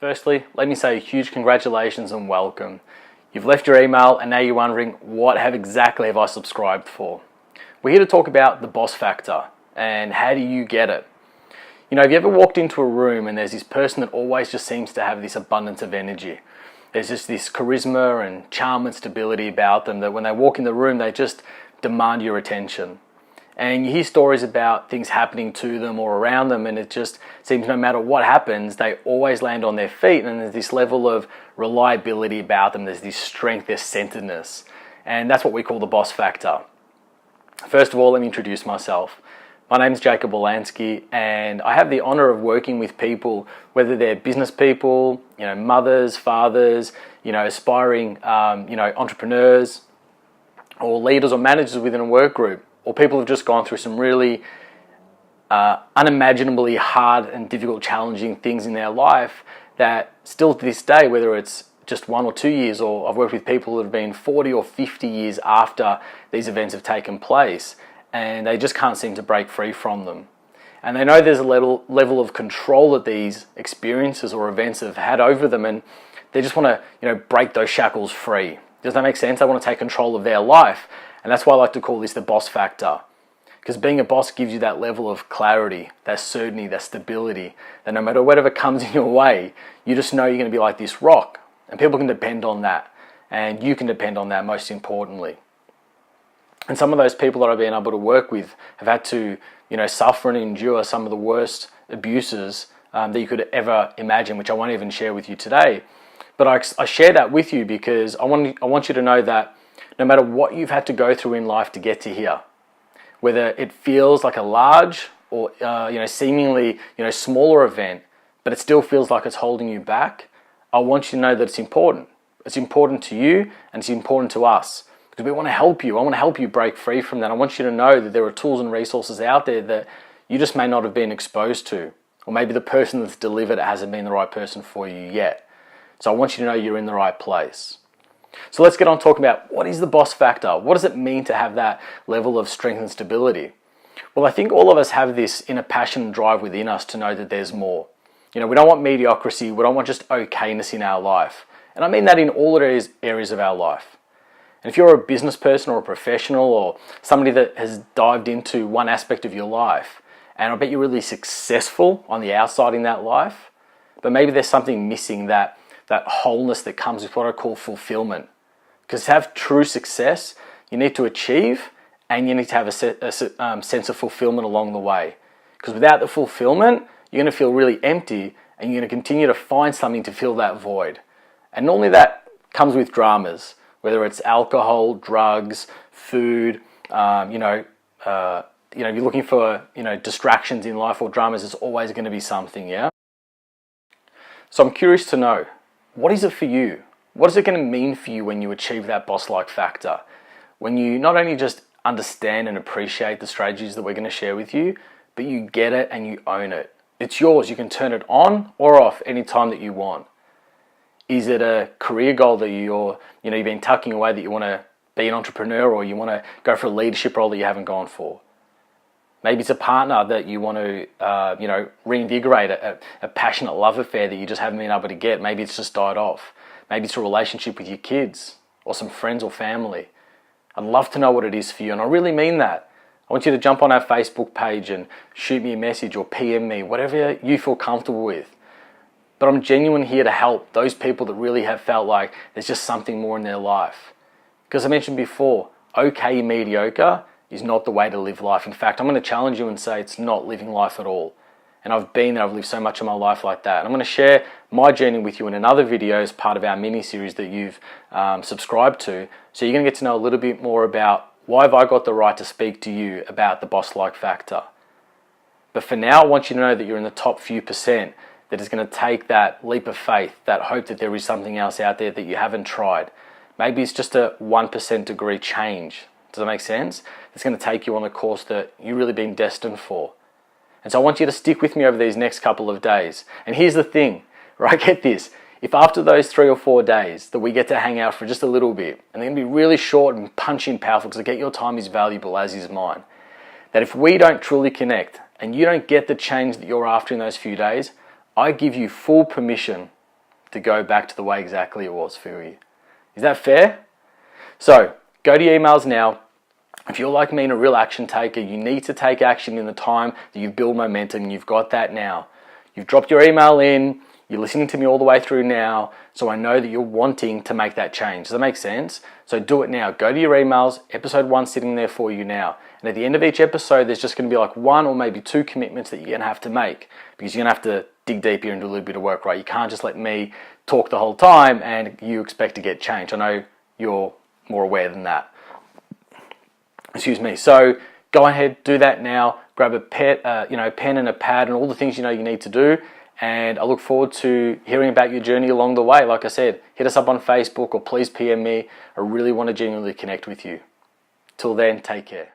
Firstly, let me say a huge congratulations and welcome. You've left your email and now you're wondering what exactly have I subscribed for. We're here to talk about the boss factor and how do you get it. You know, have you ever walked into a room and there's this person that always just seems to have this abundance of energy? There's just this charisma and charm and stability about them that when they walk in the room, they just demand your attention. And you hear stories about things happening to them or around them, and it just seems no matter what happens, they always land on their feet, and there's this level of reliability about them. There's this strength, there's centeredness, and that's what we call the boss factor. First of all, let me introduce myself. My name is Jacob Wolanski, and I have the honor of working with people, whether they're business people, mothers, fathers, aspiring, entrepreneurs, or leaders or managers within a work group, or people who've just gone through some really unimaginably hard and difficult, challenging things in their life that still to this day, whether it's just 1 or 2 years, or I've worked with people that have been 40 or 50 years after these events have taken place, and they just can't seem to break free from them. And they know there's a level of control that these experiences or events have had over them, and they just want to break those shackles free. Does that make sense? They want to take control of their life. And that's why I like to call this the boss factor. Because being a boss gives you that level of clarity, that certainty, that stability, that no matter whatever comes in your way, you just know you're going to be like this rock. And people can depend on that. And you can depend on that most importantly. And some of those people that I've been able to work with have had to, suffer and endure some of the worst abuses that you could ever imagine, which I won't even share with you today. But I share that with you because I want you to know that no matter what you've had to go through in life to get to here, whether it feels like a large or seemingly smaller event, but it still feels like it's holding you back, I want you to know that it's important. It's important to you and it's important to us because we want to help you. I want to help you break free from that. I want you to know that there are tools and resources out there that you just may not have been exposed to, or maybe the person that's delivered it hasn't been the right person for you yet. So I want you to know you're in the right place. So let's get on talking about what is the boss factor? What does it mean to have that level of strength and stability? Well, I think all of us have this inner passion and drive within us to know that there's more. We don't want mediocrity. We don't want just okayness in our life. And I mean that in all areas of our life. And if you're a business person or a professional or somebody that has dived into one aspect of your life, and I bet you're really successful on the outside in that life, but maybe there's something missing, that wholeness that comes with what I call fulfillment. Because to have true success, you need to achieve and you need to have a sense of fulfillment along the way. Because without the fulfillment, you're going to feel really empty and you're going to continue to find something to fill that void. And normally that comes with dramas, whether it's alcohol, drugs, food, if you're looking for, distractions in life or dramas, there's always going to be something, yeah? So I'm curious to know, what is it for you? What is it going to mean for you when you achieve that boss-like factor? When you not only just understand and appreciate the strategies that we're going to share with you, but you get it and you own it. It's yours. You can turn it on or off anytime that you want. Is it a career goal that you've been tucking away, that you want to be an entrepreneur, or you want to go for a leadership role that you haven't gone for? Maybe it's a partner that you want to, reinvigorate a passionate love affair that you just haven't been able to get. Maybe it's just died off. Maybe it's a relationship with your kids or some friends or family. I'd love to know what it is for you, and I really mean that. I want you to jump on our Facebook page and shoot me a message or PM me, whatever you feel comfortable with. But I'm genuinely here to help those people that really have felt like there's just something more in their life. Because I mentioned before, okay, mediocre is not the way to live life. In fact, I'm going to challenge you and say it's not living life at all. And I've lived so much of my life like that. And I'm going to share my journey with you in another video as part of our mini-series that you've subscribed to. So you're going to get to know a little bit more about why have I got the right to speak to you about the boss-like factor. But for now, I want you to know that you're in the top few percent that is going to take that leap of faith, that hope that there is something else out there that you haven't tried. Maybe it's just a 1% degree change. Does that make sense? It's going to take you on a course that you've really been destined for. And so I want you to stick with me over these next couple of days. And here's the thing, right? Get this. If after those 3 or 4 days that we get to hang out for just a little bit, and they're going to be really short and punchy and powerful, because I get your time is valuable, as is mine, that if we don't truly connect and you don't get the change that you're after in those few days, I give you full permission to go back to the way exactly it was for you. Is that fair? So go to your emails now. If you're like me and a real action taker, you need to take action in the time that you build momentum, and you've got that now. You've dropped your email in, you're listening to me all the way through now, so I know that you're wanting to make that change. Does that make sense? So do it now. Go to your emails, episode 1 sitting there for you now. And at the end of each episode, there's just going to be like 1 or maybe 2 commitments that you're going to have to make, because you're going to have to dig deep here and do a little bit of work, right? You can't just let me talk the whole time and you expect to get change. I know you're more aware than that. Excuse me. So go ahead, do that now. Grab a pen and a pad and all the things you know you need to do. And I look forward to hearing about your journey along the way. Like I said, hit us up on Facebook or please PM me. I really want to genuinely connect with you. Till then, take care.